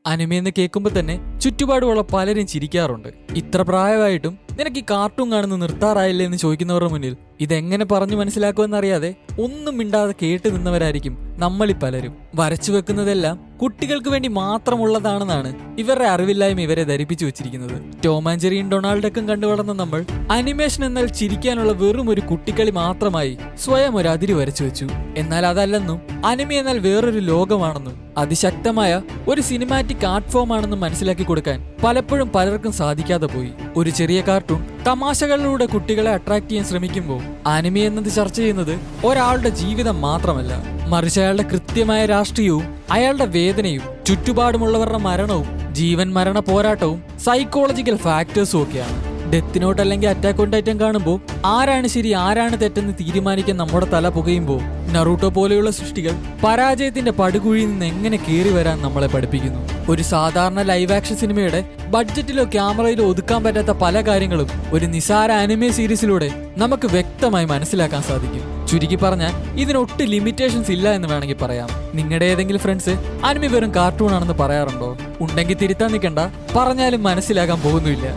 Anime എന്ന് കേൾക്കുമ്പോൾ തന്നെ ചുറ്റുപാടുമുള്ള പലരും ചിരിക്കാറുണ്ട്. ഇത്ര പ്രായമായിട്ടും നിനക്ക് ഈ കാർട്ടൂൺ കാണുന്ന നിർത്താറായില്ലേ എന്ന് ചോദിക്കുന്നവരുടെ മുന്നിൽ ഇതെങ്ങനെ പറഞ്ഞു മനസ്സിലാക്കുമെന്നറിയാതെ ഒന്നും മിണ്ടാതെ കേട്ട് നിന്നവരായിരിക്കും നമ്മളിൽ പലരും. വരച്ചു വെക്കുന്നതെല്ലാം കുട്ടികൾക്ക് വേണ്ടി മാത്രമുള്ളതാണെന്നാണ് ഇവരുടെ അറിവില്ലായ്മ ഇവരെ ധരിപ്പിച്ചു വെച്ചിരിക്കുന്നത്. ടോം ആൻഡ് ജെറിയും ഡൊണാൾഡൊക്കെ കണ്ടു വളർന്ന നമ്മൾ അനിമേഷൻ എന്നാൽ ചിരിക്കാനുള്ള വെറും ഒരു കുട്ടിക്കളി മാത്രമായി സ്വയം ഒരു അതിര് വരച്ചു വെച്ചു. എന്നാൽ അതല്ലെന്നും അനിമെ എന്നാൽ വേറൊരു ലോകമാണെന്നും അതിശക്തമായ ഒരു സിനിമാറ്റിക് ആർട്ട് ഫോം ആണെന്നും മനസ്സിലാക്കി കൊടുക്കാൻ പലപ്പോഴും പലർക്കും സാധിക്കാതെ പോയി. ഒരു ചെറിയ കാർട്ടൂൺ തമാശകളിലൂടെ കുട്ടികളെ അട്രാക്ട് ചെയ്യാൻ ശ്രമിക്കുമ്പോൾ അനിമെ എന്നത് ചർച്ച ചെയ്യുന്നത് ഒരാളുടെ ജീവിതം മാത്രമല്ല, മറിച്ച് അയാളുടെ കൃത്യമായ രാഷ്ട്രീയവും അയാളുടെ വേദനയും ചുറ്റുപാടുമുള്ളവരുടെ മരണവും ജീവൻ മരണ പോരാട്ടവും സൈക്കോളജിക്കൽ ഫാക്ടേഴ്സും ഒക്കെയാണ്. ഡെത്ത് നോട്ട് അല്ലെങ്കിൽ അറ്റാക്ക് ഓൺ ടൈറ്റൻ കാണുമ്പോൾ ആരാണ് ശരി ആരാണ് തെറ്റെന്ന് തീരുമാനിക്കാൻ നമ്മുടെ തല പുകയുമ്പോൾ നറൂട്ടോ പോലെയുള്ള സൃഷ്ടികൾ പരാജയത്തിന്റെ പടുകുഴിയിൽ നിന്ന് എങ്ങനെ കയറി വരാൻ നമ്മളെ പഠിപ്പിക്കുന്നു. ഒരു സാധാരണ ലൈവ് ആക്ഷൻ സിനിമയുടെ ബഡ്ജറ്റിലോ ക്യാമറയിലോ ഒതുക്കാൻ പറ്റാത്ത പല കാര്യങ്ങളും ഒരു നിസാര അനിമെ സീരീസിലൂടെ നമുക്ക് വ്യക്തമായി മനസ്സിലാക്കാൻ സാധിക്കും. ചുരുക്കി പറഞ്ഞാൽ ഇതിനൊട്ട് ലിമിറ്റേഷൻസ് ഇല്ല എന്ന് വേണമെങ്കിൽ പറയാം. നിങ്ങളുടെ ഏതെങ്കിലും ഫ്രണ്ട്സ് അനിമെ വെറും കാർട്ടൂൺ ആണെന്ന് പറയാറുണ്ടോ? ഉണ്ടെങ്കിൽ തിരുത്താൻ നിൽക്കണ്ട, പറഞ്ഞാലും മനസ്സിലാക്കാൻ പോകുന്നില്ല.